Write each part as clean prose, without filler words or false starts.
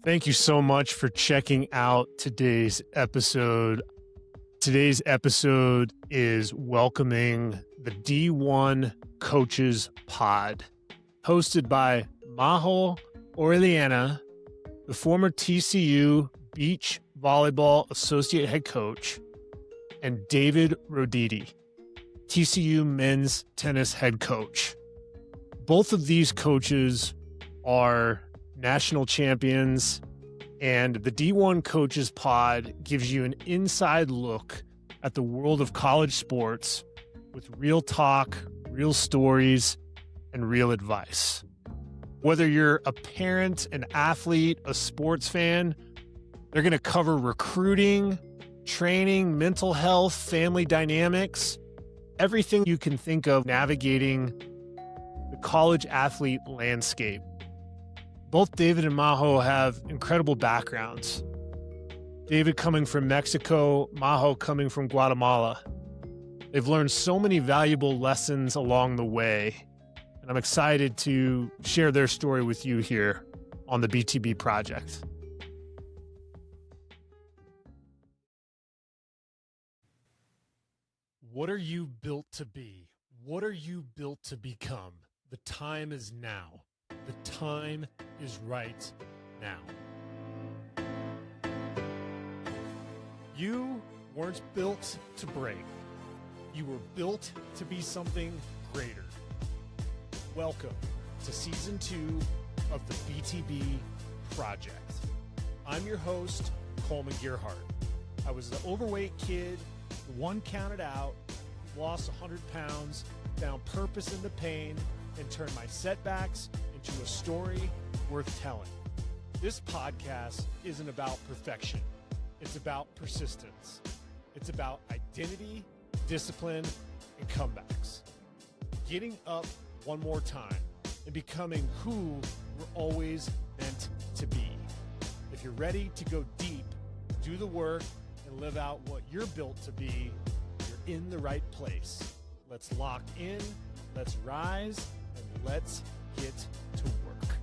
Thank you so much for checking out today's episode. Today's episode is welcoming the D1 Coaches Pod, hosted by Majo Orellana, the former TCU Beach Volleyball Associate Head Coach, and David Roditi, TCU Men's Tennis Head Coach. Both of these coaches are national champions, and the D1 Coaches Pod gives you an inside look at the world of college sports with real talk, real stories, and real advice. Whether you're a parent, an athlete, a sports fan, they're going to cover recruiting, training, mental health, family dynamics, everything you can think of navigating the college athlete landscape. Both David and Majo have incredible backgrounds. David coming from Mexico, Majo coming from Guatemala. They've learned so many valuable lessons along the way, and I'm excited to share their story with you here on the BTB Project. What are you built to be? What are you built to become? The time is now. The time is right now. You weren't built to break. You were built to be something greater. Welcome to Season 2 of the BTB Project. I'm your host, Coleman Gearhart. I was the overweight kid, the one counted out, who lost 100 pounds, found purpose in the pain, and turned my setbacks into a story worth telling. This podcast isn't about perfection. It's about persistence. It's about identity, discipline, and comebacks. Getting up one more time and becoming who we're always meant to be. If you're ready to go deep, do the work, and live out what you're built to be, you're in the right place. Let's lock in, let's rise, and let's get to work.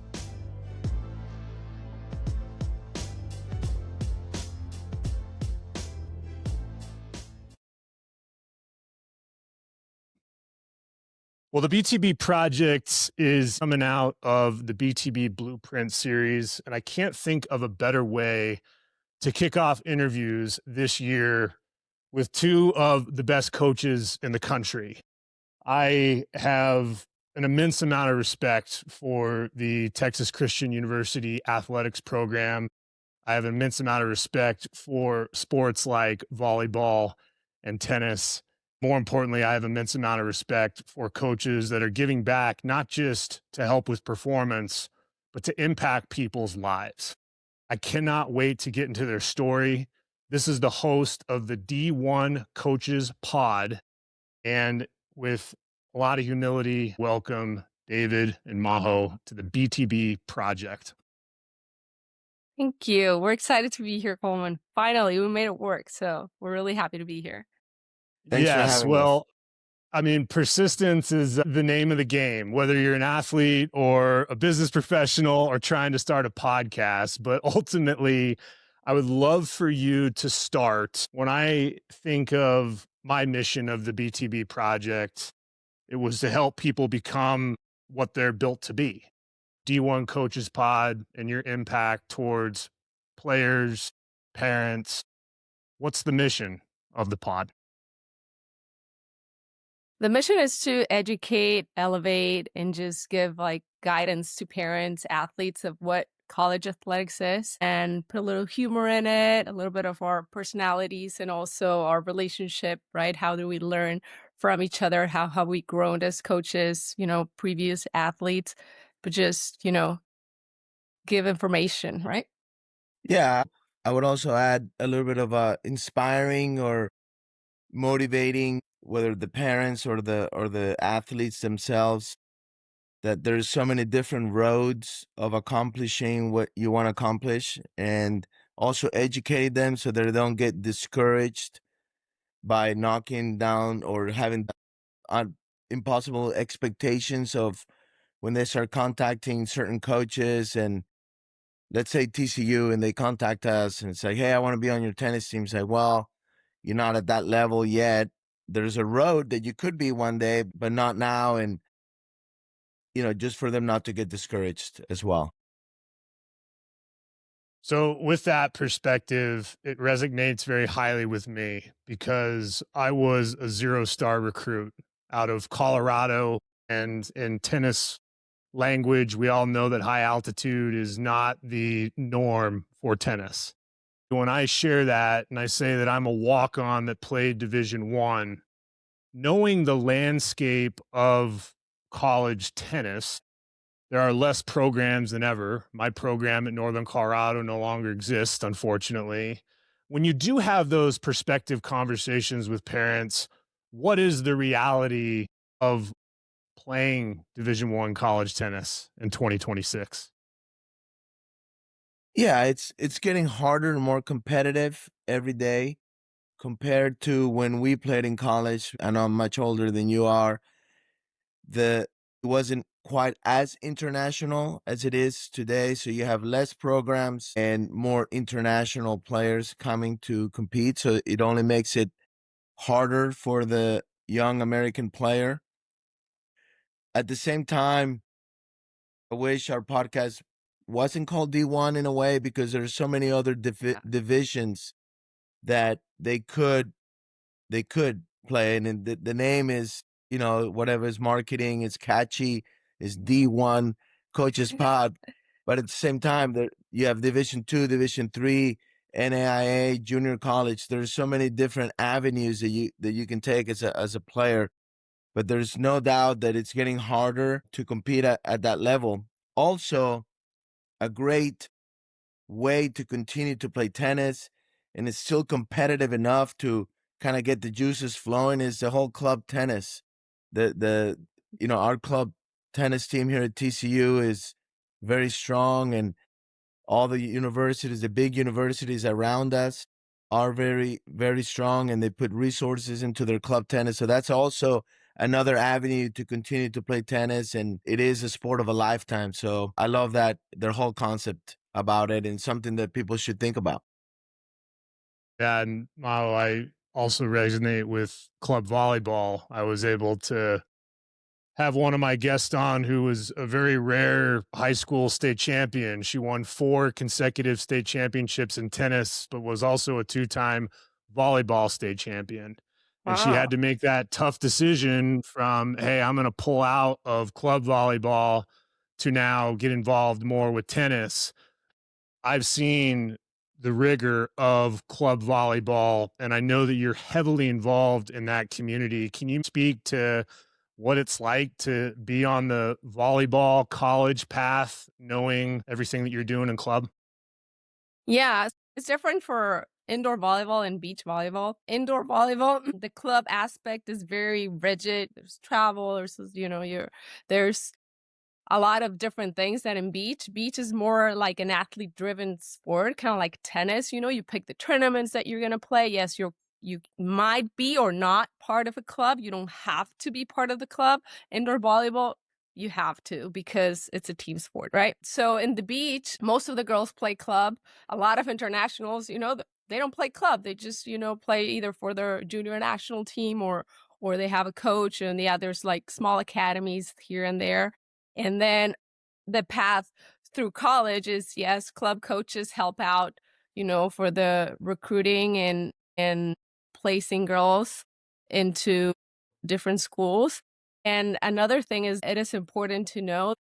Well, the BTB Project is coming out of the BTB Blueprint series, and I can't think of a better way to kick off interviews this year with two of the best coaches in the country. I have an immense amount of respect for the Texas Christian University athletics program. I have an immense amount of respect for sports like volleyball and tennis. More importantly, I have an immense amount of respect for coaches that are giving back, not just to help with performance, but to impact people's lives. I cannot wait to get into their story. This is the host of the D1 Coaches Pod, and with a lot of humility, welcome David and Majo to the BTB Project. Thank you. We're excited to be here, Coleman. Finally, we made it work. So we're really happy to be here. Thanks for having us. I mean, persistence is the name of the game, whether you're an athlete or a business professional or trying to start a podcast. But ultimately, I would love for you to start. When I think of my mission of the BTB Project, it was to help people become what they're built to be. D1 Coaches Pod and your impact towards players, parents. What's the mission of the pod? The mission is to educate, elevate, and just give guidance to parents, athletes of what college athletics is, and put a little humor in it, a little bit of our personalities, and also our relationship, right? How do we learn from each other? How have we grown as coaches, previous athletes, but just, give information, right? Yeah, I would also add a little bit of inspiring or motivating, whether the parents or the athletes themselves, that there's so many different roads of accomplishing what you want to accomplish, and also educate them so that they don't get discouraged by knocking down or having impossible expectations of when they start contacting certain coaches and let's say TCU, and they contact us and say, hey, I want to be on your tennis team. Say, well, you're not at that level yet. There's a road that you could be one day, but not now. And, just for them not to get discouraged as well. So, with that perspective, it resonates very highly with me because I was a 0-star recruit out of Colorado. And in tennis language, we all know that high altitude is not the norm for tennis. When I share that and I say that I'm a walk-on that played Division I, knowing the landscape of college tennis, there are less programs than ever. My program at Northern Colorado no longer exists, unfortunately. When you do have those perspective conversations with parents, what is the reality of playing Division I college tennis in 2026? Yeah, it's getting harder and more competitive every day compared to when we played in college. I know I'm much older than you are. It wasn't quite as international as it is today, so you have less programs and more international players coming to compete, so it only makes it harder for the young American player. At the same time, I wish our podcast wasn't called D1 in a way, because there's so many other divisions that they could play in, and the name is, whatever is marketing, it's catchy, is D1 Coaches Pod, but at the same time, there you have Division 2, Division 3, NAIA, junior college. There's so many different avenues that you can take as a player, but there's no doubt that it's getting harder to compete at that level. Also, a great way to continue to play tennis, and it's still competitive enough to kind of get the juices flowing, is the whole club tennis. Our club tennis team here at TCU is very strong, and all the universities, the big universities around us, are very, very strong, and they put resources into their club tennis. So that's also another avenue to continue to play tennis, and it is a sport of a lifetime. So I love that, their whole concept about it, and something that people should think about. Yeah, and Majo, I also resonate with club volleyball. I was able to have one of my guests on who was a very rare high school state champion. She won 4 consecutive state championships in tennis, but was also a 2-time volleyball state champion. And she Wow. had to make that tough decision from, hey, I'm going to pull out of club volleyball to now get involved more with tennis. I've seen the rigor of club volleyball, and I know that you're heavily involved in that community. Can you speak to what it's like to be on the volleyball college path, knowing everything that you're doing in club? Yeah, it's different for indoor volleyball and beach volleyball. Indoor volleyball, the club aspect is very rigid. There's travel, there's a lot of different things that in beach. Beach is more like an athlete-driven sport, kind of like tennis. You pick the tournaments that you're gonna play. Yes, you might be or not part of a club. You don't have to be part of the club. Indoor volleyball, you have to, because it's a team sport, right? So in the beach, most of the girls play club. A lot of internationals, they don't play club. They just, play either for their junior national team, or they have a coach, and yeah, there's like small academies here and there. And then the path through college is, yes, club coaches help out, for the recruiting and placing girls into different schools. And another thing is, it is important to know,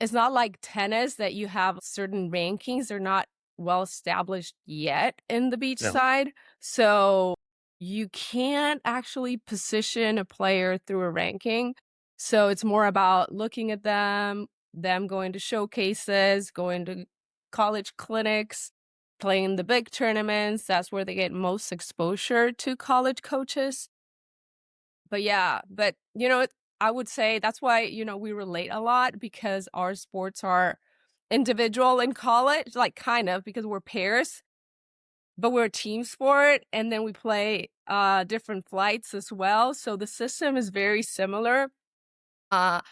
it's not like tennis that you have certain rankings. They're not well established yet in the beach Yeah. side. So you can't actually position a player through a ranking. So it's more about looking at them going to showcases, going to college clinics, playing the big tournaments. That's where they get most exposure to college coaches. But yeah, I would say that's why, we relate a lot, because our sports are individual in college, like kind of, because we're pairs, but we're a team sport, and then we play different flights as well. So the system is very similar. Uh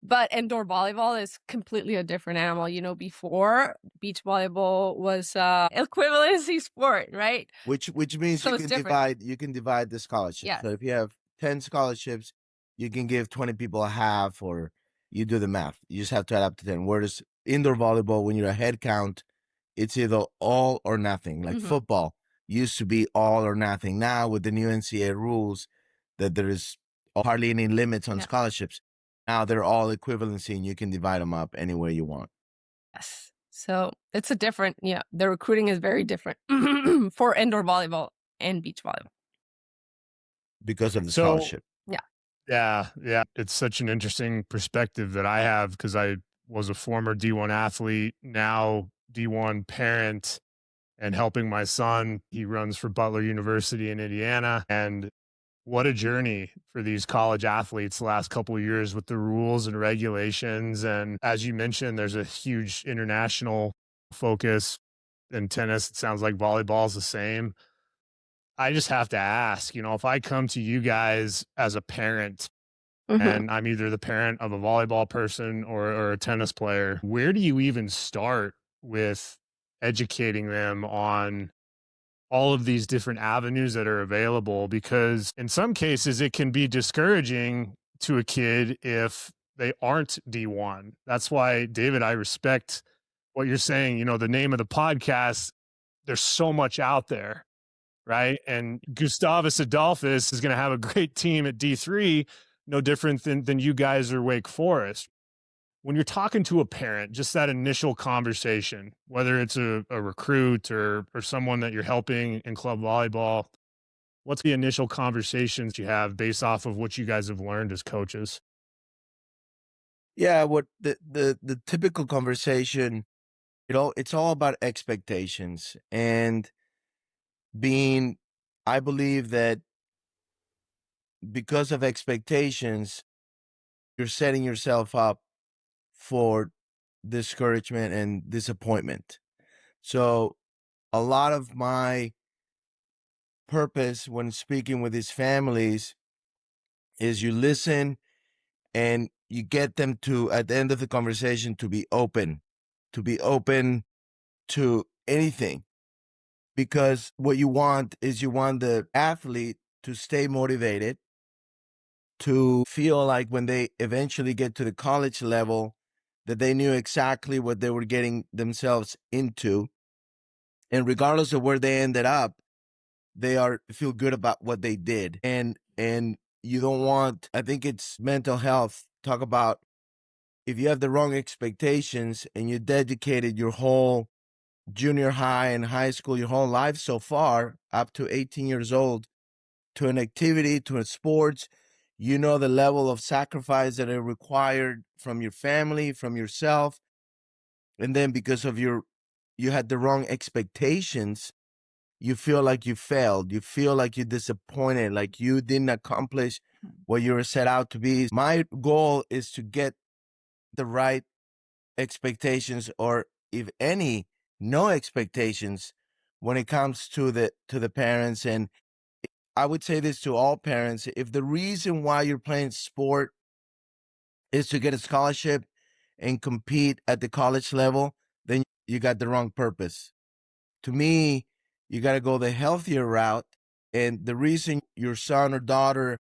But indoor volleyball is completely a different animal. You know, before beach volleyball was equivalency sport, right? Which means So it's different. you can divide the scholarship. Yeah. So if you have 10 scholarships, you can give 20 people a half, or you do the math. You just have to add up to 10. Whereas indoor volleyball, when you're a head count, it's either all or nothing. Like Mhm. football used to be all or nothing. Now with the new NCAA rules, that there is hardly any limits on Yeah. scholarships. Now they're all equivalency, and you can divide them up any way you want. Yes. So it's a different, yeah, the recruiting is very different for indoor volleyball and beach volleyball. Because of the So scholarship. yeah, it's such an interesting perspective that I have because I was a former D1 athlete, now D1 parent, and helping my son. He runs for Butler University in Indiana, and what a journey for these college athletes the last couple of years with the rules and regulations. And as you mentioned, there's a huge international focus in tennis. It sounds like volleyball is the same. I just have to ask, if I come to you guys as a parent Mhm. and I'm either the parent of a volleyball person or a tennis player, where do you even start with educating them on all of these different avenues that are available? Because in some cases, it can be discouraging to a kid if they aren't D1. That's why, David, I respect what you're saying. The name of the podcast, there's so much out there, right? And Gustavus Adolphus is going to have a great team at D3, no different than you guys or Wake Forest. When you're talking to a parent, just that initial conversation, whether it's a recruit or someone that you're helping in club volleyball, what's the initial conversations you have based off of what you guys have learned as coaches? Yeah, what the typical conversation, it's all about expectations and being, I believe that because of expectations, you're setting yourself up for discouragement and disappointment. So a lot of my purpose when speaking with these families is you listen and you get them to, at the end of the conversation, to be open to anything. Because what you want is you want the athlete to stay motivated, to feel like when they eventually get to the college level, that they knew exactly what they were getting themselves into. And regardless of where they ended up, they are feel good about what they did. And you don't want, I think it's mental health. Talk about if you have the wrong expectations and you dedicated your whole junior high and high school, your whole life so far, up to 18 years old, to an activity, to a sports, the level of sacrifice that are required from your family, from yourself. And then because of you had the wrong expectations, you feel like you failed. You feel like you're disappointed, like you didn't accomplish what you were set out to be. My goal is to get the right expectations, or if any, no expectations when it comes to the parents. And I would say this to all parents: if the reason why you're playing sport is to get a scholarship and compete at the college level, then you got the wrong purpose. To me, you got to go the healthier route. And the reason your son or daughter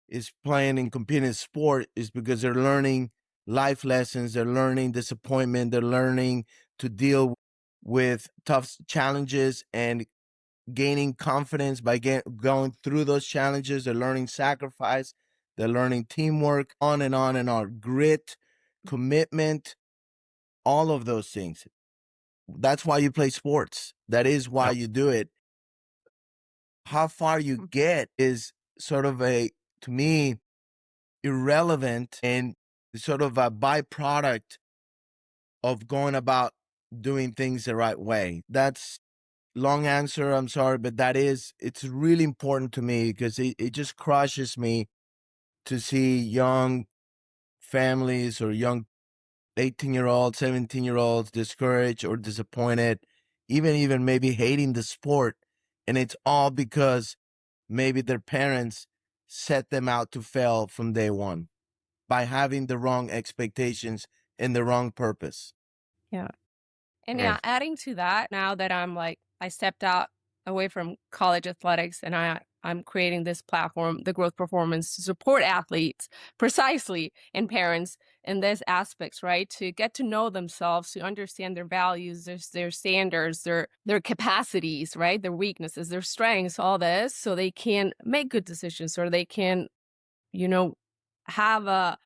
is playing and competing in sport is because they're learning life lessons, they're learning disappointment, they're learning to deal with tough challenges and gaining confidence by going through those challenges. They're learning sacrifice, they're learning teamwork, on and on and on, grit, commitment, all of those things. That's why you play sports. That is why Yep. you do it. How far you get is sort of to me, irrelevant and sort of a byproduct of going about doing things the right way. That's long answer. I'm sorry, but it's really important to me because it just crushes me to see young families or young 18-year-olds, 17-year-olds discouraged or disappointed, even maybe hating the sport. And it's all because maybe their parents set them out to fail from day one. by having the wrong expectations and the wrong purpose. Yeah. And Yeah. yeah, adding to that, now that I'm like, I stepped out away from college athletics and I'm creating this platform, the growth performance, to support athletes precisely and parents in these aspects, right? To get to know themselves, to understand their values, their standards, their capacities, right? Their weaknesses, their strengths, all this, so they can make good decisions, or they can, you know, have a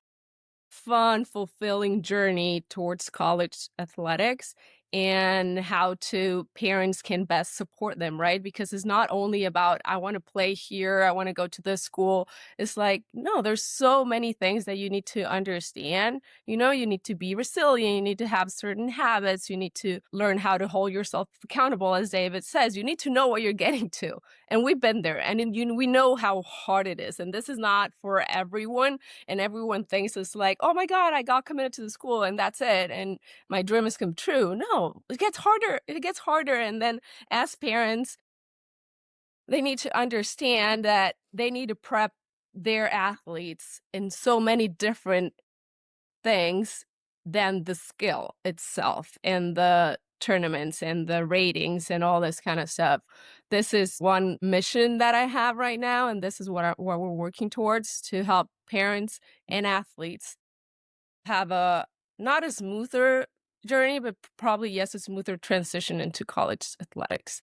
fun, fulfilling journey towards college athletics, and how to parents can best support them, right? Because it's not only about, I want to play here, I want to go to this school. It's like, no, there's so many things that you need to understand. You need to be resilient, you need to have certain habits, you need to learn how to hold yourself accountable, as David says. You need to know what you're getting to. And we've been there, and we know how hard it is. And this is not for everyone, and everyone thinks it's like, oh my God, I got committed to the school and that's it, and my dream has come true. No, it gets harder. It gets harder. And then as parents, they need to understand that they need to prep their athletes in so many different things than the skill itself and the tournaments and the ratings and all this kind of stuff. This is one mission that I have right now, and this is what we're working towards, to help parents and athletes have a not a smoother journey, but probably, yes, a smoother transition into college athletics.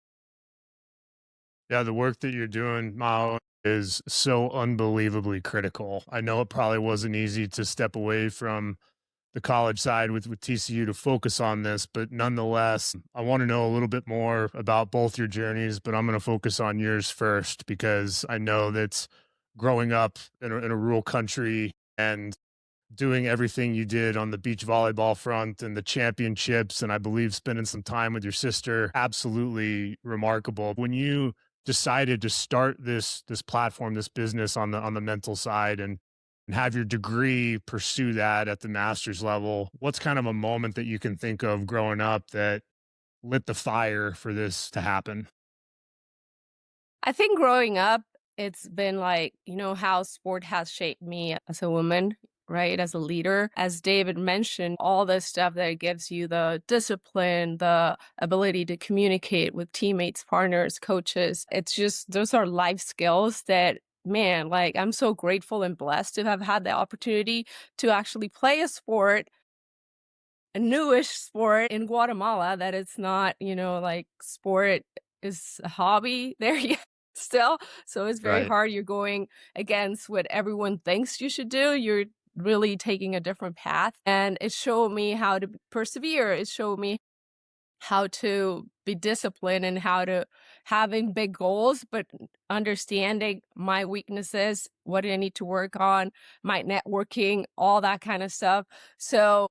Yeah, the work that you're doing, Mao, is so unbelievably critical. I know it probably wasn't easy to step away from the college side with TCU to focus on this, but nonetheless, I want to know a little bit more about both your journeys, but I'm going to focus on yours first because I know that growing up in a rural country and doing everything you did on the beach volleyball front and the championships, and I believe spending some time with your sister, absolutely remarkable. When you decided to start this platform, this business on the mental side, and have your degree pursue that at the master's level, what's kind of a moment that you can think of growing up that lit the fire for this to happen? I think growing up, it's been like, how sport has shaped me as a woman, right? As a leader. As David mentioned, all this stuff that it gives you, the discipline, the ability to communicate with teammates, partners, coaches. It's just, those are life skills that, man, like, I'm so grateful and blessed to have had the opportunity to actually play a sport, a newish sport in Guatemala, that it's not, like, sport is a hobby there yet still. So it's very Right. hard. You're going against what everyone thinks you should do. You're really taking a different path. And it showed me how to persevere. It showed me how to be disciplined and how to having big goals, but understanding my weaknesses, what I need to work on, my networking, all that kind of stuff. So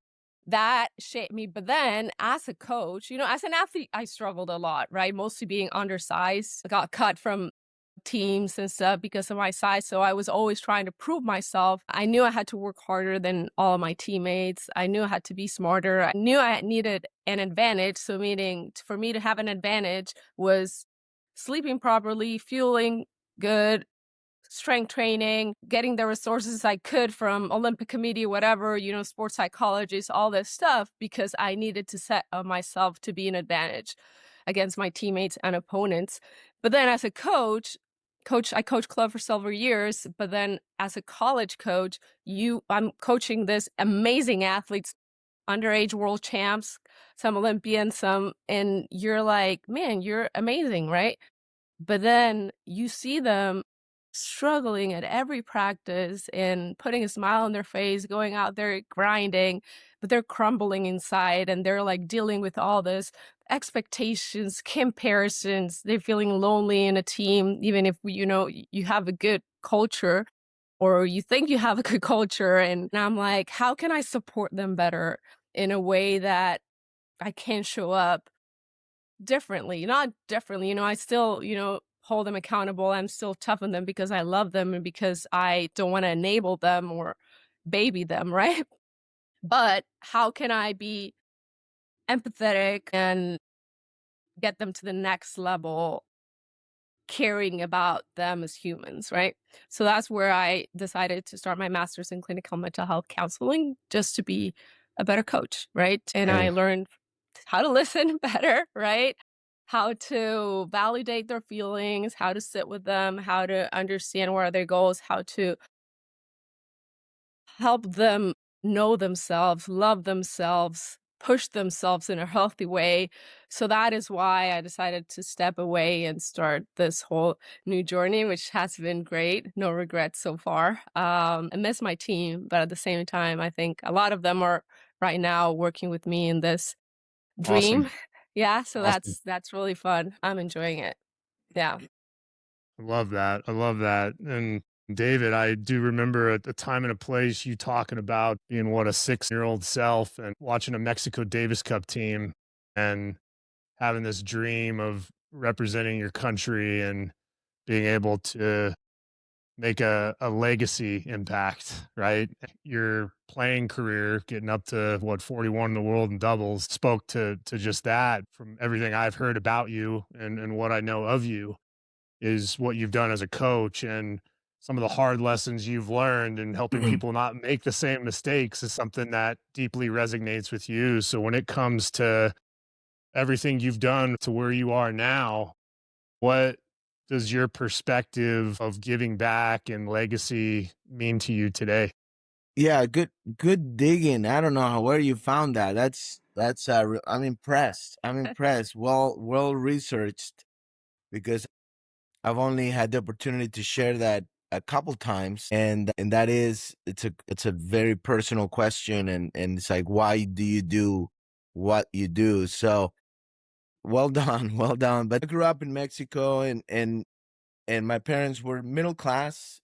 that shaped me. But then as a coach, as an athlete, I struggled a lot, right? Mostly being undersized. I got cut from teams and stuff because of my size. So I was always trying to prove myself. I knew I had to work harder than all of my teammates. I knew I had to be smarter. I knew I needed an advantage. So meaning for me to have an advantage was sleeping properly, fueling good, strength training, getting the resources I could from Olympic committee, whatever, sports psychologists, all this stuff, because I needed to set myself to be an advantage against my teammates and opponents. But then as a I coached club for several years, but then as a college coach, I'm coaching this amazing athletes, underage world champs, some Olympians, and you're like, man, you're amazing, right? But then you see them struggling at every practice and putting a smile on their face, going out there grinding, but they're crumbling inside, and they're like dealing with all this expectations, comparisons. They're feeling lonely in a team, even if you have a good culture, or you think you have a good culture. And I'm like, how can I support them better in a way that I can show up differently? Not differently, I still, hold them accountable. I'm still tough on them because I love them and because I don't want to enable them or baby them, right? But how can I be empathetic and get them to the next level caring about them as humans, right? So that's where I decided to start my master's in clinical mental health counseling, just to be a better coach, right? And I Hey. learned how to listen better, right? How to validate their feelings, how to sit with them, how to understand where are their goals, how to help them know themselves, love themselves, push themselves in a healthy way. So that is why I decided to step away and start this whole new journey, which has been great. No regrets so far. I miss my team, but at the same time, I think a lot of them are right now working with me in this Awesome. dream. Yeah, so Awesome. that's really fun. I'm enjoying it. Yeah. I love that. I love that. And David, I do remember at the time and a place you talking about being what a 6-year-old self and watching a Mexico Davis Cup team and having this dream of representing your country and being able to make a legacy impact, right? Your playing career, getting up to what 41 in the world in doubles, spoke to just that from everything I've heard about you and what I know of you is what you've done as a coach and some of the hard lessons you've learned and helping people not make the same mistakes is something that deeply resonates with you. So when it comes to everything you've done to where you are now, what does your perspective of giving back and legacy mean to you today? Yeah, good digging. I don't know where you found that. I'm impressed. I'm impressed. Well researched, because I've only had the opportunity to share that a couple times, and that is, it's a very personal question, and it's like, why do you do what you do? So well done, well done. But I grew up in Mexico, and my parents were middle class,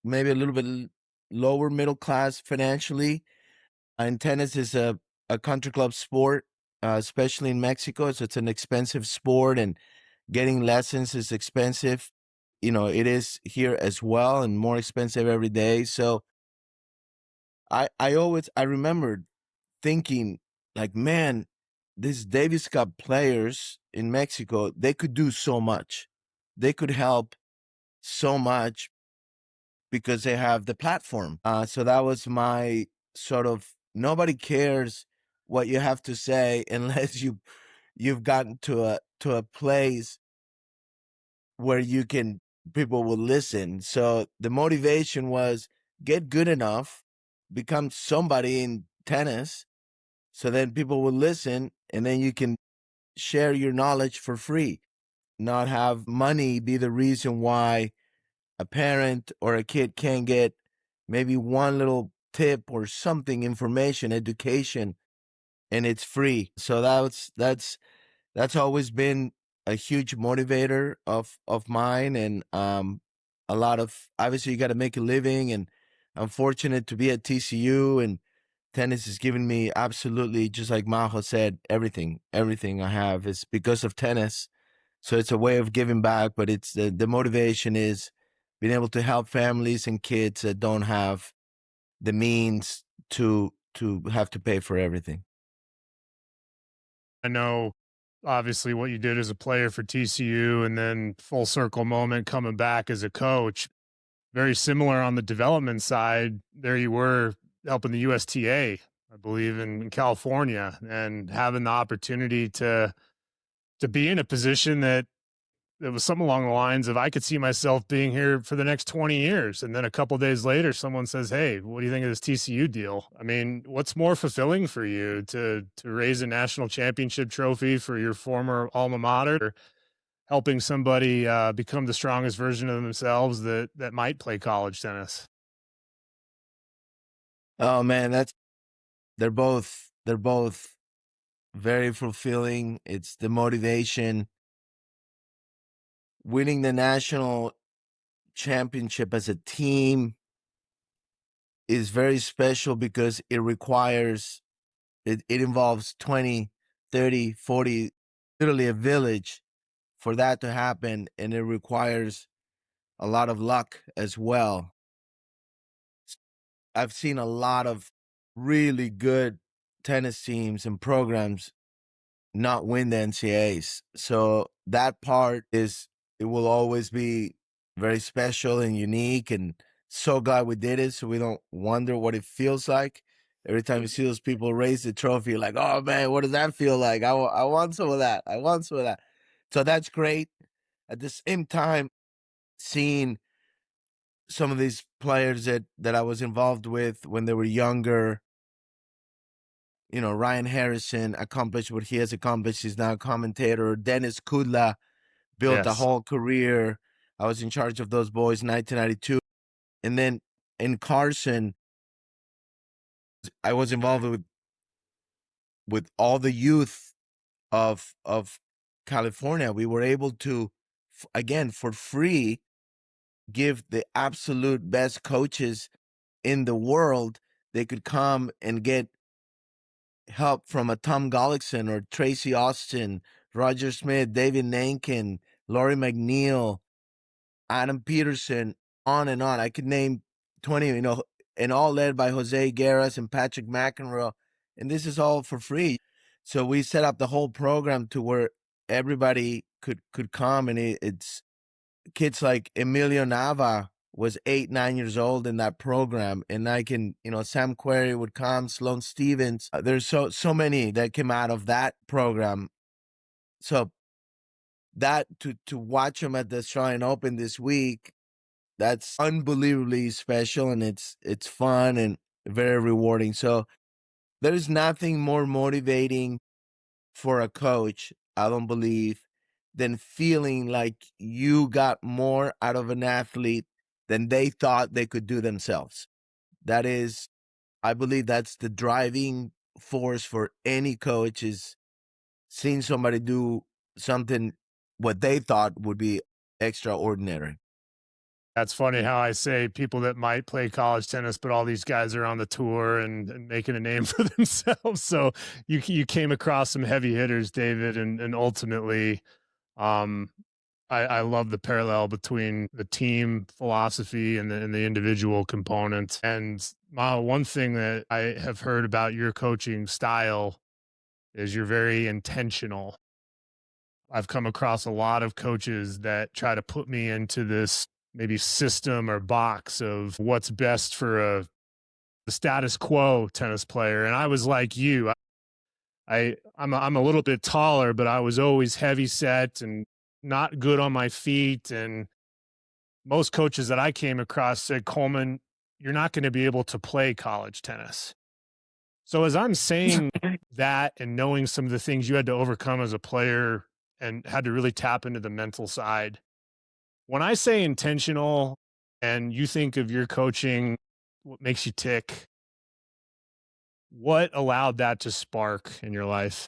maybe a little bit lower middle class financially. And tennis is a country club sport, especially in Mexico. So it's an expensive sport, and getting lessons is expensive. You know, it is here as well, and more expensive every day. So I remembered thinking, like, man, these Davis Cup players in Mexico, they could do so much. They could help so much because they have the platform. So that was my sort of, nobody cares what you have to say unless you've gotten to a place where you can, people will listen. So the motivation was, get good enough, become somebody in tennis, so then people will listen, and then you can share your knowledge for free, not have money be the reason why a parent or a kid can't get maybe one little tip or something, information, education, and it's free. So that's always been a huge motivator of mine, and a lot of, obviously you got to make a living, and I'm fortunate to be at TCU, and tennis has given me absolutely, just like Majo said, everything I have is because of tennis. So it's a way of giving back, but it's the motivation is being able to help families and kids that don't have the means to have to pay for everything. I know obviously what you did as a player for TCU and then full circle moment coming back as a coach. Very similar on the development side. There you were helping the USTA, I believe, in California, and having the opportunity to be in a position that it was something along the lines of I could see myself being here for the next 20 years. And then a couple days later, someone says, "Hey, what do you think of this TCU deal?" I mean, what's more fulfilling for you to raise a national championship trophy for your former alma mater, or helping somebody become the strongest version of themselves that might play college tennis? Oh man, that's, they're both very fulfilling. It's the motivation. Winning the national championship as a team is very special because it requires, it involves 20, 30, 40, literally a village for that to happen, and it requires a lot of luck as well. I've seen a lot of really good tennis teams and programs not win the NCAAs. So that part is It will always be very special and unique, and so glad we did it, so we don't wonder what it feels like. Every time you see those people raise the trophy, you're like, oh man, what does that feel like? I want some of that. I want some of that. So that's great. At the same time, seeing some of these players that I was involved with when they were younger, Ryan Harrison accomplished what he has accomplished. He's now a commentator. Dennis Kudla built a Yes. whole career. I was in charge of those boys in 1992. And then in Carson, I was involved with all the youth of California. We were able to, again, for free, give the absolute best coaches in the world. They could come and get help from a Tom Gullickson or Tracy Austin, Roger Smith, David Nankin, Laurie McNeil, Adam Peterson, on and on. I could name 20, and all led by Jose Guerras and Patrick McEnroe. And this is all for free. So we set up the whole program to where everybody could come, and it's kids like Emilio Nava was 8, 9 years old in that program. And I can, Sam Query would come, Sloane Stevens. There's so many that came out of that program. So that to watch them at the Australian Open this week, that's unbelievably special, and it's fun and very rewarding. So there's nothing more motivating for a coach, I don't believe, than feeling like you got more out of an athlete than they thought they could do themselves. That is, I believe that's the driving force for any coach, is seeing somebody do something what they thought would be extraordinary. That's funny how I say people that might play college tennis, but all these guys are on the tour and making a name for themselves. So you came across some heavy hitters, David, and ultimately, I love the parallel between the team philosophy and the individual component. And one thing that I have heard about your coaching style is you're very intentional. I've come across a lot of coaches that try to put me into this maybe system or box of what's best for the status quo tennis player. And I was like you. I'm a little bit taller, but I was always heavy set and not good on my feet. And most coaches that I came across said, Coleman, you're not going to be able to play college tennis. So as I'm saying that and knowing some of the things you had to overcome as a player and had to really tap into the mental side, when I say intentional and you think of your coaching, what makes you tick, what allowed that to spark in your life?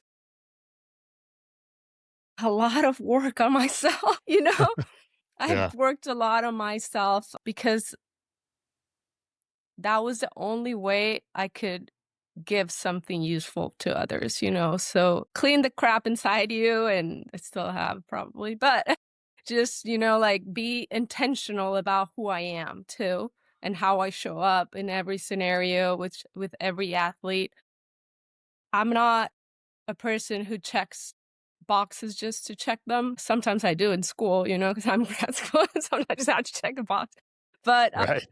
A lot of work on myself, Yeah. I've worked a lot on myself because that was the only way I could give something useful to others, So clean the crap inside you, and I still have probably, but just, like be intentional about who I am too and how I show up in every scenario with every athlete. I'm not a person who checks boxes just to check them. Sometimes I do in school, because I'm in grad school. Sometimes I just have to check a box. But Right.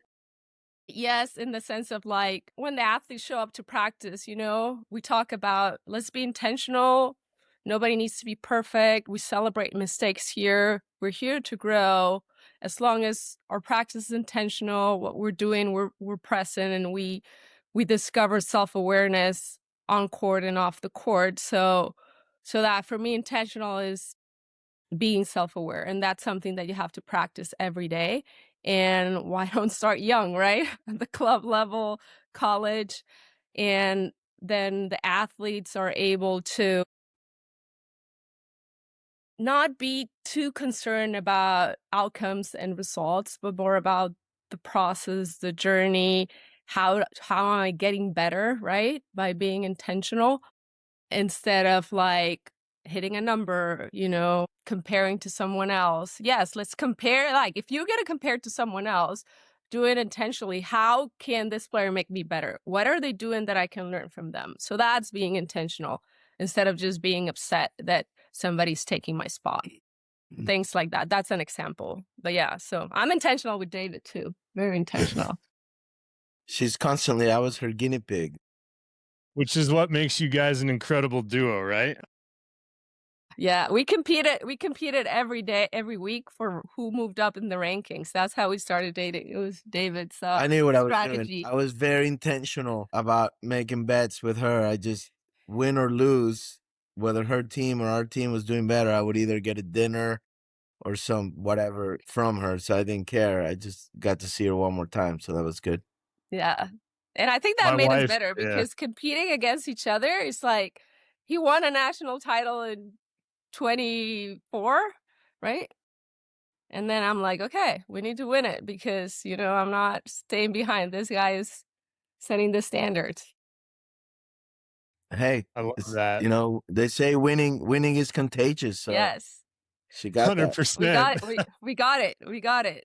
yes, in the sense of like when the athletes show up to practice, we talk about let's be intentional. Nobody needs to be perfect. We celebrate mistakes here. We're here to grow. As long as our practice is intentional, what we're doing, we're present, and we discover self-awareness on court and off the court. So that for me, intentional is being self-aware, and that's something that you have to practice every day. And why don't start young, right? At the club level, college, and then the athletes are able to not be too concerned about outcomes and results, but more about the process, the journey, how am I getting better, right? By being intentional instead of like hitting a number, comparing to someone else. Yes, let's compare. Like if you're going to compare to someone else, do it intentionally. How can this player make me better? What are they doing that I can learn from them? So that's being intentional instead of just being upset that somebody's taking my spot. things like that. That's an example. But yeah, so I'm intentional with David too. Very intentional. She's constantly, I was her guinea pig. Which is what makes you guys an incredible duo, right? Yeah, we competed every day, every week for who moved up in the rankings. That's how we started dating. It was David's I knew what I was strategy. doing. I was very intentional about making bets with her. I just win or lose, whether her team or our team was doing better, I would either get a dinner or some whatever from her. So I didn't care. I just got to see her one more time. So that was good. Yeah. And I think that My made us wife, better yeah. because competing against each other is like he won a national title in 24, right? And then I'm like, okay, we need to win it because, you know, I'm not staying behind. This guy is setting the standards. Hey, I love it's, that. you know, they say winning is contagious. So Yes. she got that. 100%. We got it. We got it. We got it.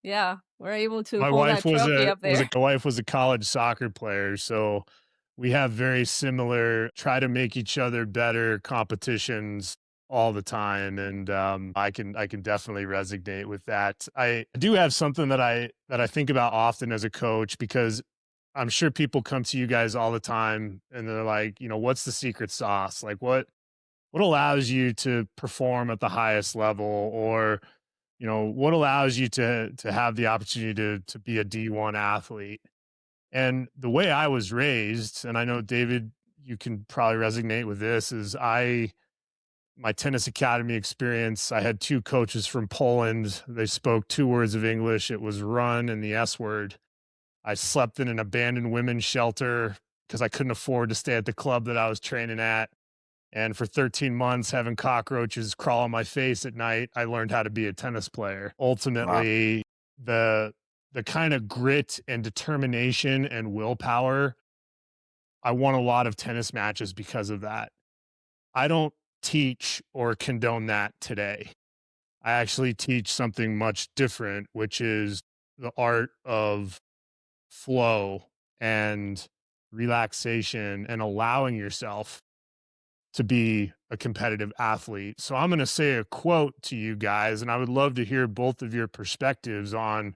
Yeah, we're able to My hold wife that trophy up there. my wife was a college soccer player, so we have very similar try to make each other better competitions all the time, and I can definitely resonate with that. I do have something that I think about often as a coach because I'm sure people come to you guys all the time and they're like, you know, what's the secret sauce? Like what allows you to perform at the highest level, or you know, what allows you to have the opportunity to be a D1 athlete? And the way I was raised, and I know David, you can probably resonate with this, is my tennis academy experience, I had two coaches from Poland. They spoke two words of English. It was run and the S word. I slept in an abandoned women's shelter because I couldn't afford to stay at the club that I was training at. And for 13 months, having cockroaches crawl on my face at night, I learned how to be a tennis player. Ultimately, the kind of grit and determination and willpower, I won a lot of tennis matches because of that. I don't teach or condone that today. I actually teach something much different, which is the art of flow and relaxation and allowing yourself to be a competitive athlete. So I'm going to say a quote to you guys, and I would love to hear both of your perspectives on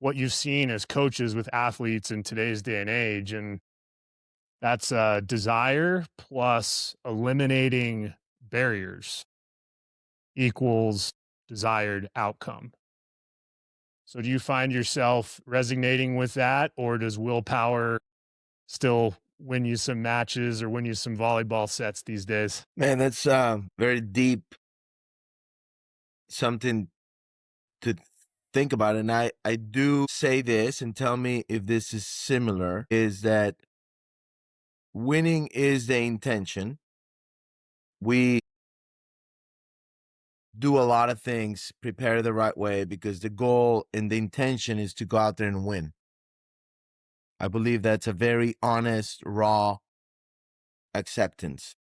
what you've seen as coaches with athletes in today's day and age. And that's desire plus eliminating barriers equals desired outcome. So do you find yourself resonating with that, or does willpower still win you some matches or win you some volleyball sets these days? Man, that's very deep, something to think about. And I do say this, and tell me if this is similar, is that winning is the intention. We do a lot of things, prepare the right way, because the goal and the intention is to go out there and win. I believe that's a very honest, raw acceptance.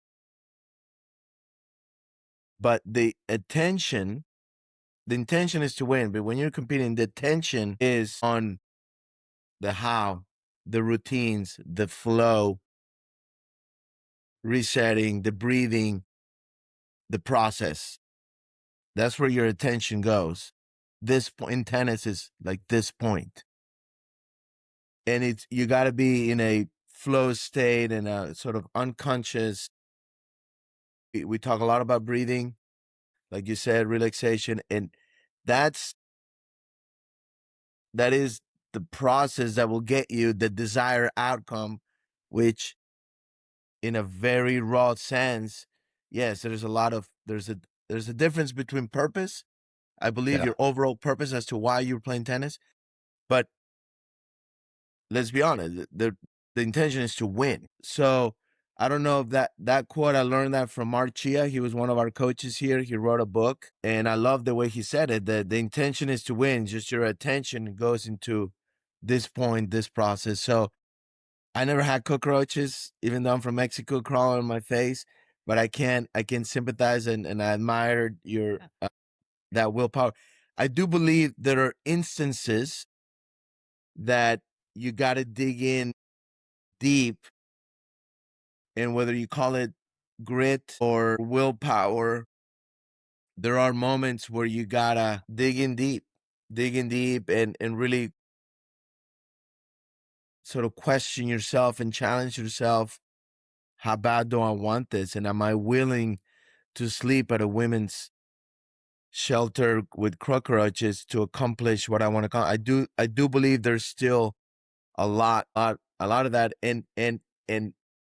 But the intention is to win. But when you're competing, the attention is on the how, the routines, the flow, resetting, the breathing, the process. That's where your attention goes. This point in tennis is like this point. And it's, you got to be in a flow state and a sort of unconscious. We talk a lot about breathing, like you said, relaxation. And that is the process that will get you the desired outcome, which in a very raw sense, yes, there's a difference between purpose. I believe your overall purpose as to why you're playing tennis, but let's be honest, the intention is to win. So I don't know if that quote, I learned that from Mark Chia. He was one of our coaches here. He wrote a book, and I love the way he said it, that the intention is to win, just your attention goes into this point, this process. So I never had cockroaches, even though I'm from Mexico, crawling on my face, but I can sympathize, and I admire your that willpower. I do believe there are instances that you got to dig in deep, and whether you call it grit or willpower, there are moments where you gotta dig in deep and really sort of question yourself and challenge yourself. How bad do I want this? And am I willing to sleep at a women's shelter with cockroaches to accomplish what I want to? I do believe there's still a lot of that, and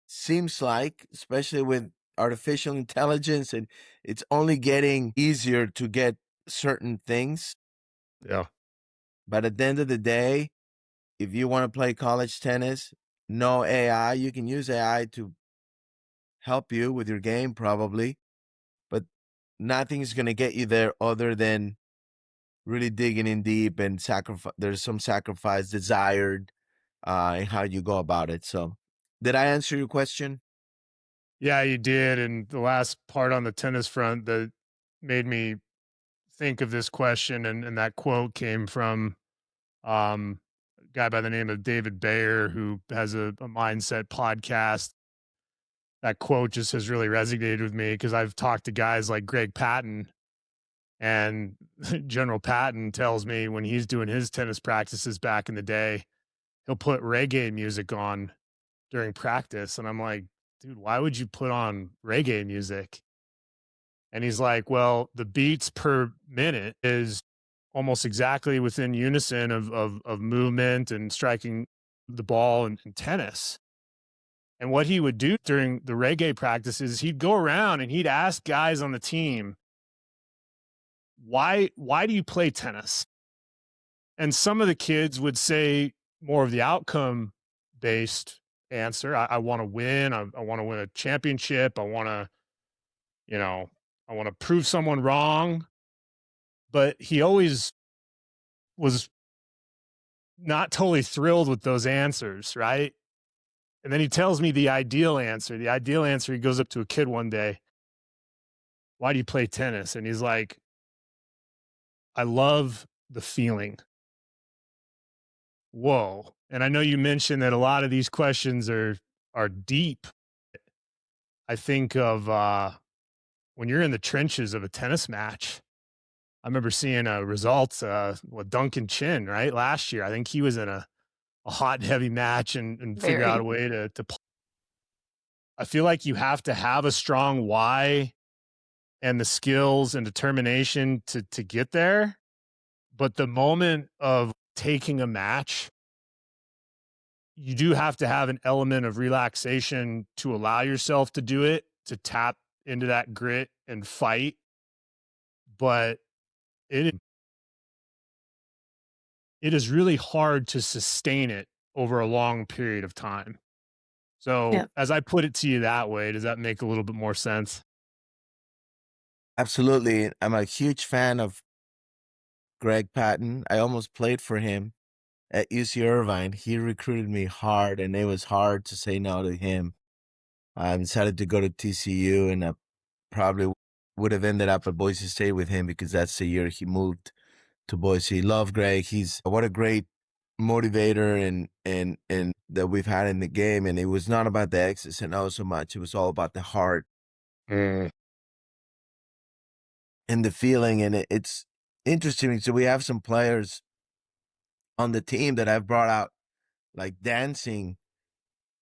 seems like, especially with artificial intelligence, and it's only getting easier to get certain things. Yeah. But at the end of the day, if you want to play college tennis, no AI. You can use AI to help you with your game, probably, but nothing's going to get you there other than really digging in deep and sacrifice. There's some sacrifice desired in how you go about it. So, did I answer your question? Yeah, you did. And the last part on the tennis front that made me think of this question, and that quote came from a guy by the name of David Bayer, who has a mindset podcast. That quote just has really resonated with me because I've talked to guys like Greg Patton, and General Patton tells me when he's doing his tennis practices back in the day, he'll put reggae music on during practice. And I'm like, dude, why would you put on reggae music? And he's like, well, the beats per minute is almost exactly within unison of movement and striking the ball in tennis. And what he would do during the reggae practices, he'd go around and he'd ask guys on the team, why do you play tennis? And some of the kids would say more of the outcome based answer. I want to win. I want to win a championship. You know, I want to prove someone wrong. But he always was not totally thrilled with those answers, right? And then he tells me the ideal answer. The ideal answer, he goes up to a kid one day, why do you play tennis? And he's like, I love the feeling. Whoa. And I know you mentioned that a lot of these questions are deep. I think of when you're in the trenches of a tennis match. I remember seeing a results with Duncan Chin, right? Last year. I think he was in a hot and heavy match and figure out Very. a way to play. I feel like you have to have a strong why and the skills and determination to get there. But the moment of taking a match, you do have to have an element of relaxation to allow yourself to do it, to tap into that grit and fight. But it it is really hard to sustain it over a long period of time. Yeah. So, as I put it to you that way, does that make a little bit more sense? Absolutely. I'm a huge fan of Greg Patton. I almost played for him at UC Irvine. He recruited me hard, and it was hard to say no to him. I decided to go to TCU, and I probably would have ended up at Boise State with him because that's the year he moved to Boise. Love Greg. He's what a great motivator and that we've had in the game. And it was not about the X's and O's so much. It was all about the heart Mm. and the feeling. And it's interesting. So we have some players on the team that I've brought out like dancing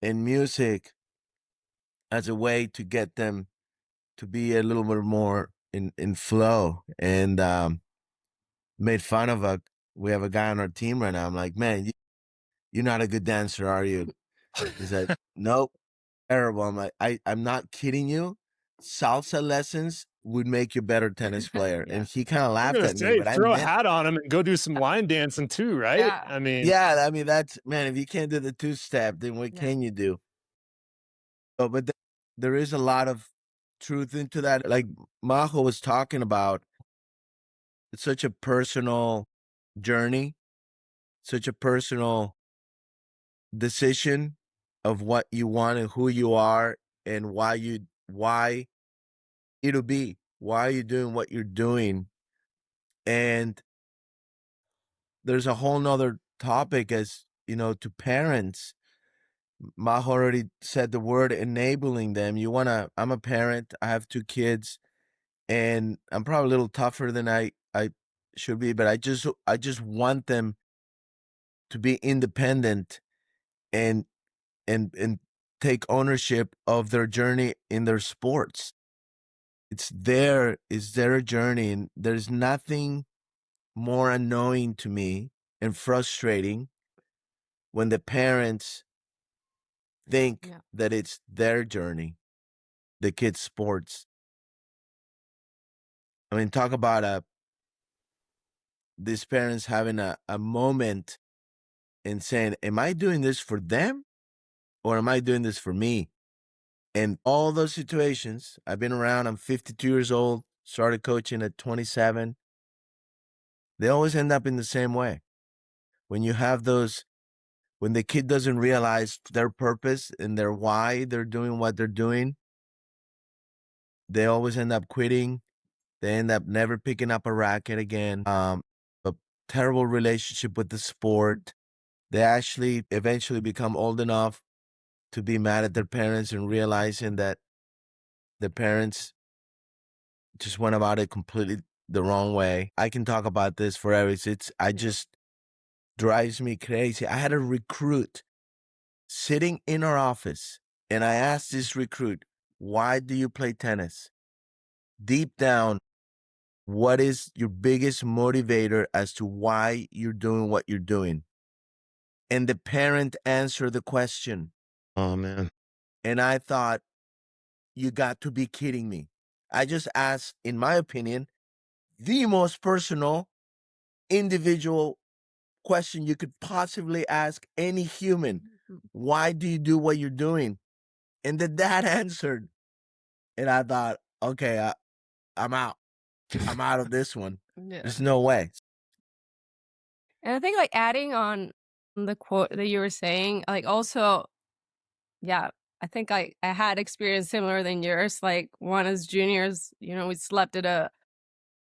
and music as a way to get them to be a little bit more in flow, and made fun of we have a guy on our team right now. I'm like, man, you're not a good dancer, are you? He said, nope, terrible. I'm like, I'm not kidding you. Salsa lessons would make you a better tennis player. Yeah. And he kind of I'm laughed gonna at me, say, but I throw a meant, hat on him and go do some line dancing too, right? Yeah. I mean, yeah, I mean, that's, man, if you can't do the two step, then what Yeah. can you do? Oh, but there is a lot of truth into that. Like Majo was talking about, it's such a personal journey, such a personal decision of what you want and who you are and why it'll be, why are you doing what you're doing. And there's a whole nother topic, as you know, to parents. Maho already said the word enabling them. I'm a parent, I have two kids, and I'm probably a little tougher than I should be, but I just want them to be independent and and take ownership of their journey in their sports. It's their journey, and there's nothing more annoying to me and frustrating when the parents think Yeah. that it's their journey, the kids' sports. I mean, talk about these parents having a moment and saying, am I doing this for them or am I doing this for me? And all those situations, I've been around, I'm 52 years old, started coaching at 27. They always end up in the same way. When you have those, when the kid doesn't realize their purpose and their why they're doing what they're doing, they always end up quitting. They end up never picking up a racket again. A terrible relationship with the sport. They actually eventually become old enough to be mad at their parents and realizing that the parents just went about it completely the wrong way. I can talk about this forever. I just drives me crazy. I had a recruit sitting in our office, and I asked this recruit, why do you play tennis? Deep down, what is your biggest motivator as to why you're doing what you're doing? And the parent answered the question. Oh, man. And I thought, you got to be kidding me. I just asked, in my opinion, the most personal, individual question you could possibly ask any human. Why do you do what you're doing? And the dad answered. And I thought, okay, I'm out. I'm out of this one. Yeah. There's no way. And I think like adding on the quote that you were saying, like also, yeah, I think I had experience similar than yours. Like one as juniors, we slept at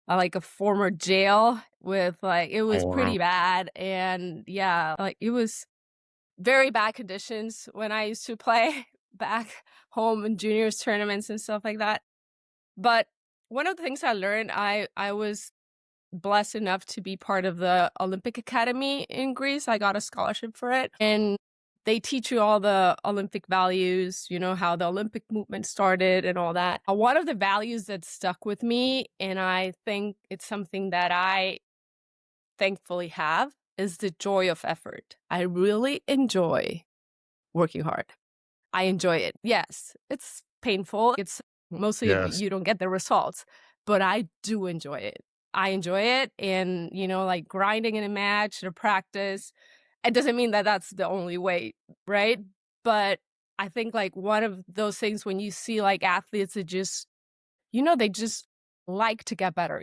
like a former jail with like, it was pretty bad. And yeah, like it was very bad conditions when I used to play back home in juniors tournaments and stuff like that. But one of the things I learned, I was blessed enough to be part of the Olympic Academy in Greece. I got a scholarship for it. And they teach you all the Olympic values, how the Olympic movement started and all that. One of the values that stuck with me, and I think it's something that I thankfully have, is the joy of effort. I really enjoy working hard. I enjoy it. Yes, it's painful. It's mostly if Yes. you don't get the results, but I do enjoy it. I enjoy it. And, like grinding in a match or practice, it doesn't mean that that's the only way, right? But I think like one of those things when you see like athletes that just, they just like to get better,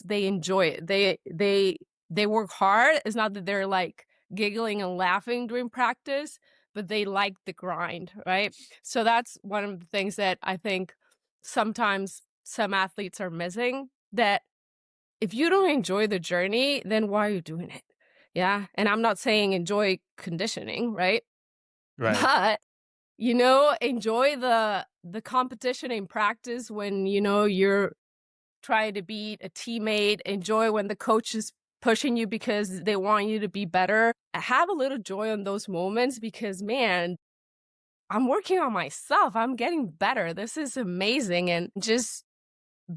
they enjoy it. They work hard. It's not that they're like giggling and laughing during practice, but they like the grind, right? So that's one of the things that I think sometimes some athletes are missing, that if you don't enjoy the journey, then why are you doing it? Yeah. And I'm not saying enjoy conditioning, right? Right. But, enjoy the competition in practice when, you're trying to beat a teammate. Enjoy when the coach is pushing you because they want you to be better. Have a little joy on those moments because, man, I'm working on myself. I'm getting better. This is amazing. And just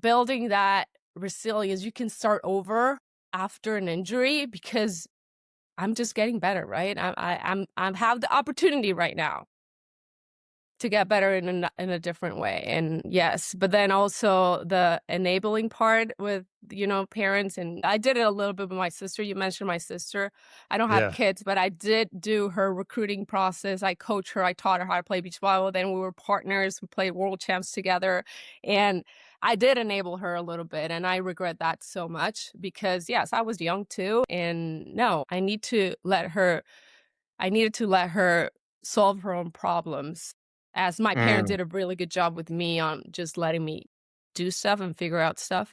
building that resilience, you can start over after an injury because I'm just getting better, right? I have the opportunity right now to get better in a different way. And yes, but then also the enabling part with, parents. And I did it a little bit with my sister. You mentioned my sister. I don't have Yeah. kids, but I did do her recruiting process. I coached her. I taught her how to play beach volleyball. Then we were partners. We played world champs together. And I did enable her a little bit. And I regret that so much because yes, I was young too. And no, I needed to let her solve her own problems, as my parents did a really good job with me on just letting me do stuff and figure out stuff.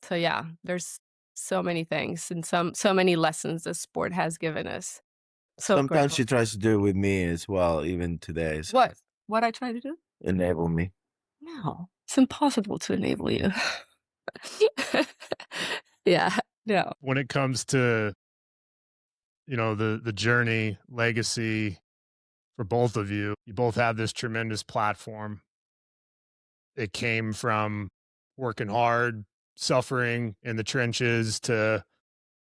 So yeah, there's so many things and so many lessons the sport has given us. So Sometimes grateful. she tries to do it with me as well, even today. So What I try to do? enable me. no, it's impossible to enable you. Yeah, no. When it comes to, the journey, legacy for both of you, you both have this tremendous platform. It came from working hard, suffering in the trenches, to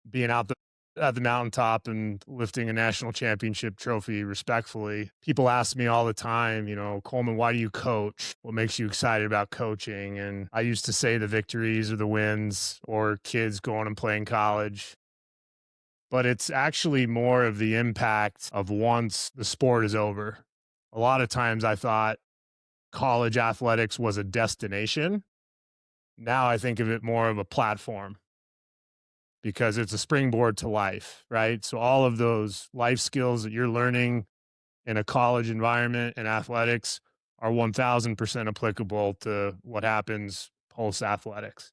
being out at the mountaintop and lifting a national championship trophy respectfully. People ask me all the time, Coleman, why do you coach? What makes you excited about coaching? And I used to say the victories or the wins or kids going and playing college. But it's actually more of the impact of once the sport is over. A lot of times I thought college athletics was a destination. Now I think of it more of a platform, because it's a springboard to life, right? So all of those life skills that you're learning in a college environment and athletics are 1000% applicable to what happens post athletics.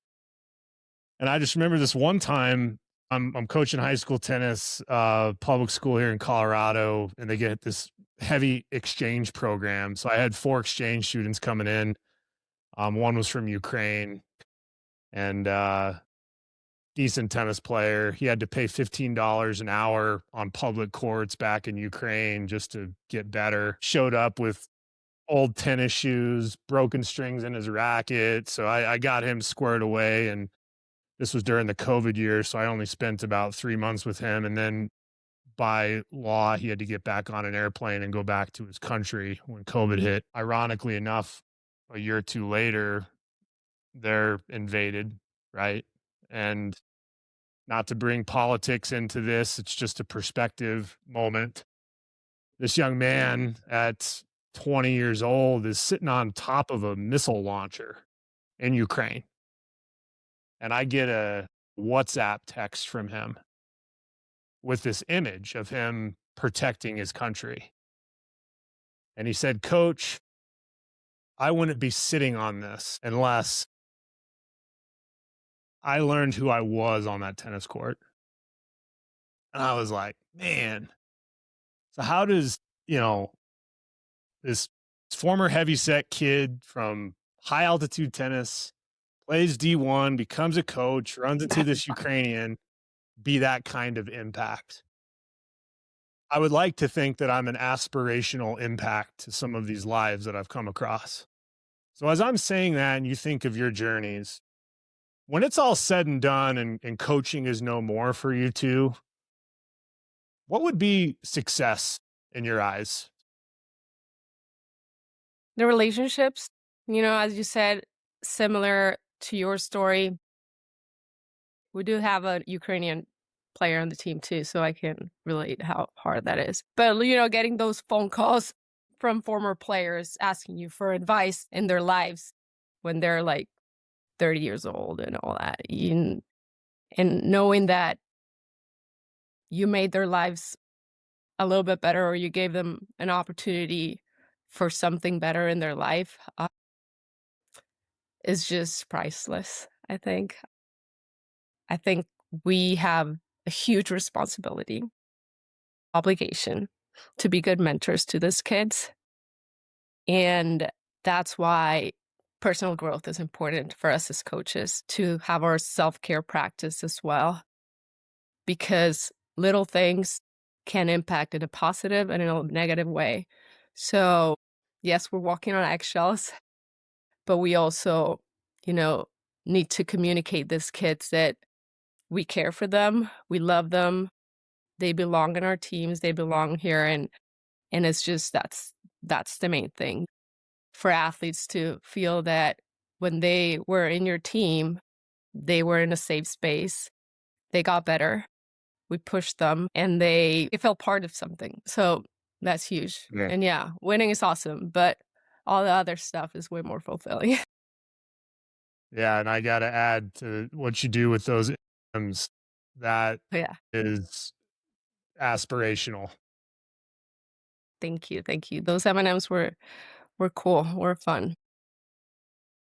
And I just remember this one time I'm coaching high school tennis, public school here in Colorado, and they get this heavy exchange program. So I had 4 exchange students coming in. One was from Ukraine, and decent tennis player. He had to pay $15 an hour on public courts back in Ukraine just to get better. Showed up with old tennis shoes, broken strings in his racket. So I got him squared away. And this was during the COVID year. So I only spent about 3 months with him. And then by law, he had to get back on an airplane and go back to his country when COVID hit. Ironically enough, a year or two later, they're invaded, right? And not to bring politics into this, it's just a perspective moment. This young man at 20 years old is sitting on top of a missile launcher in Ukraine. And I get a WhatsApp text from him with this image of him protecting his country. And he said, Coach, I wouldn't be sitting on this unless I learned who I was on that tennis court. And I was like, man, so how does, this former heavyset kid from high altitude tennis plays D1, becomes a coach, runs into this Ukrainian, be that kind of impact? I would like to think that I'm an aspirational impact to some of these lives that I've come across. So as I'm saying that, and you think of your journeys, when it's all said and done and coaching is no more for you two, what would be success in your eyes? The relationships, as you said, similar to your story. We do have a Ukrainian player on the team too, so I can relate how hard that is. But, getting those phone calls from former players asking you for advice in their lives when they're like 30 years old and all that, and knowing that you made their lives a little bit better, or you gave them an opportunity for something better in their life, is just priceless, I think. I think we have a huge responsibility, obligation to be good mentors to these kids. And that's why personal growth is important for us as coaches, to have our self-care practice as well, because little things can impact in a positive and in a negative way. So yes, we're walking on eggshells, but we also, need to communicate these kids that we care for them, we love them, they belong in our teams, they belong here, and it's just that's the main thing for athletes, to feel that when they were in your team, they were in a safe space, they got better, we pushed them, and they felt part of something. So that's huge. Yeah. And yeah, winning is awesome, but all the other stuff is way more fulfilling. Yeah, and I got to add to what you do with those items, that Yeah. is aspirational. Thank you. Those M&Ms were cool, were fun.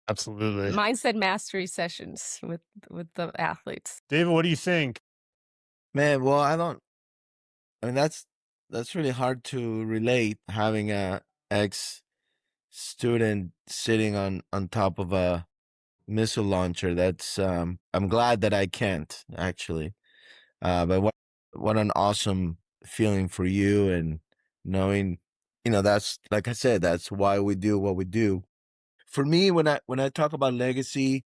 Absolutely. Mindset mastery sessions with the athletes. David, what do you think? Man, well, I mean, that's really hard to relate, having a ex student sitting on top of a missile launcher. That's I'm glad that I can't actually. But what an awesome feeling for you, and knowing, that's, like I said, that's why we do what we do. For me, when I talk about legacy,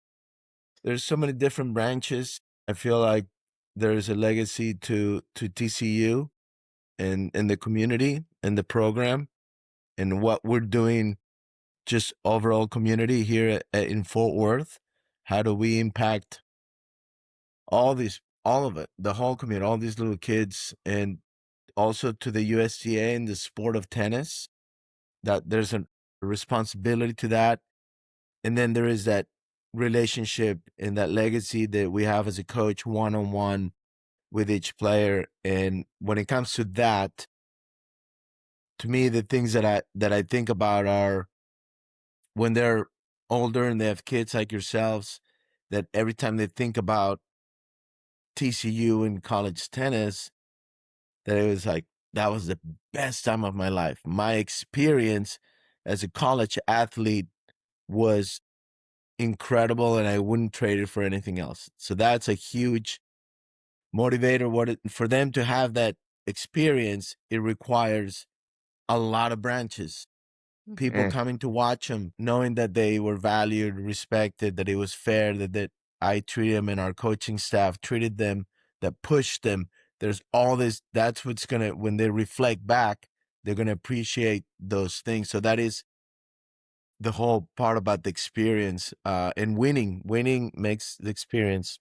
there's so many different branches. I feel like there's a legacy to TCU and the community and the program and what we're doing, just overall community here in Fort Worth. How do we impact all of it, the whole community, all these little kids, and also to the USTA and the sport of tennis, that there's a responsibility to that. And then there is that relationship and that legacy that we have as a coach, one-on-one with each player. And when it comes to that, to me, the things that I think about are when they're older and they have kids like yourselves, that every time they think about TCU and college tennis, that it was like, that was the best time of my life. My experience as a college athlete was incredible, and I wouldn't trade it for anything else. So that's a huge motivator. For them to have that experience, it requires a lot of branches. People coming to watch them, knowing that they were valued, respected, that it was fair, that I treated them and our coaching staff treated them, that pushed them. There's all this. That's what's going to, when they reflect back, they're going to appreciate those things. So that is the whole part about the experience. And winning makes the experience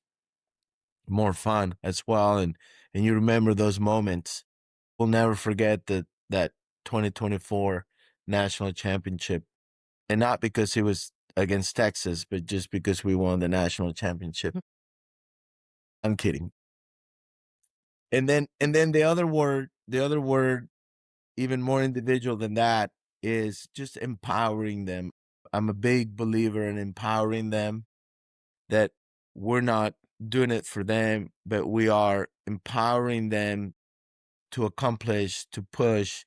more fun as well. And you remember those moments. We'll never forget that 2024 national championship. And not because it was against Texas, but just because we won the national championship. I'm kidding. And then the other word, even more individual than that, is just empowering them. I'm a big believer in empowering them, that we're not doing it for them, but we are empowering them to accomplish, to push,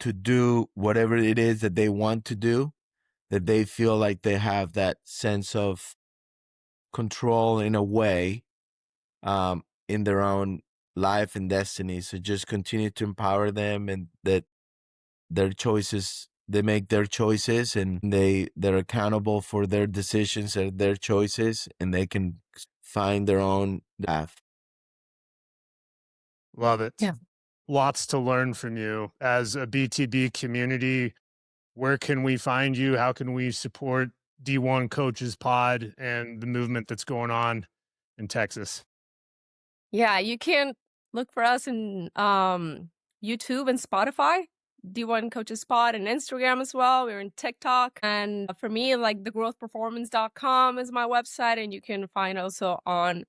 to do whatever it is that they want to do, that they feel like they have that sense of control in a way, in their own life and destiny. So just continue to empower them, and that their choices, they make their choices, and they're accountable for their decisions and their choices, and they can find their own path. Love it. Yeah. Lots to learn from you. As a BTB community, where can we find you? How can we support D1 Coaches Pod and the movement that's going on in Texas? Yeah, you can look for us in YouTube and Spotify, D1 Coaches Pod, and Instagram as well. We're in TikTok. And for me, like thegrowthperformance.com is my website, and you can find also on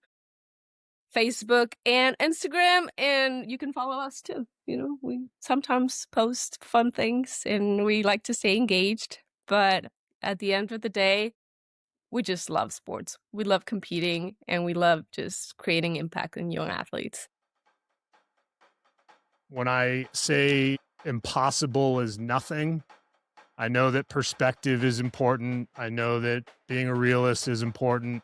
Facebook and Instagram, and you can follow us too. We sometimes post fun things, and we like to stay engaged. But at the end of the day, we just love sports. We love competing, and we love just creating impact in young athletes. When I say impossible is nothing, I know that perspective is important. I know that being a realist is important,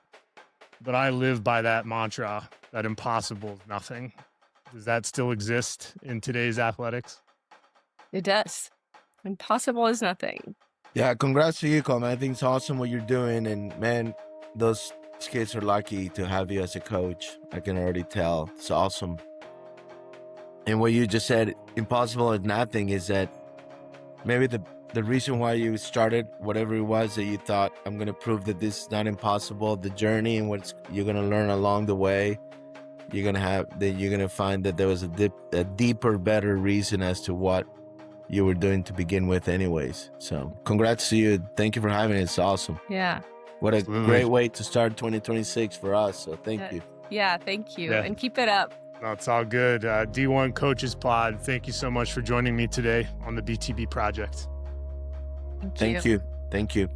but I live by that mantra, that impossible is nothing. Does that still exist in today's athletics? It does. Impossible is nothing. Yeah, congrats to you, Coleman. I think it's awesome what you're doing. And man, those kids are lucky to have you as a coach. I can already tell. It's awesome. And what you just said, impossible is nothing, is that maybe the reason why you started whatever it was that you thought, I'm going to prove that this is not impossible, the journey and what you're going to learn along the way, you're going to find that there was a deeper, better reason as to what you were doing to begin with anyways. So congrats to you. Thank you for having it. It's awesome. Yeah. What a great way to start 2026 for us. So thank you. Yeah, thank you. Yeah. And keep it up. No, it's all good. D1 Coaches Pod, thank you so much for joining me today on the BTB Project. Thank you. Thank you.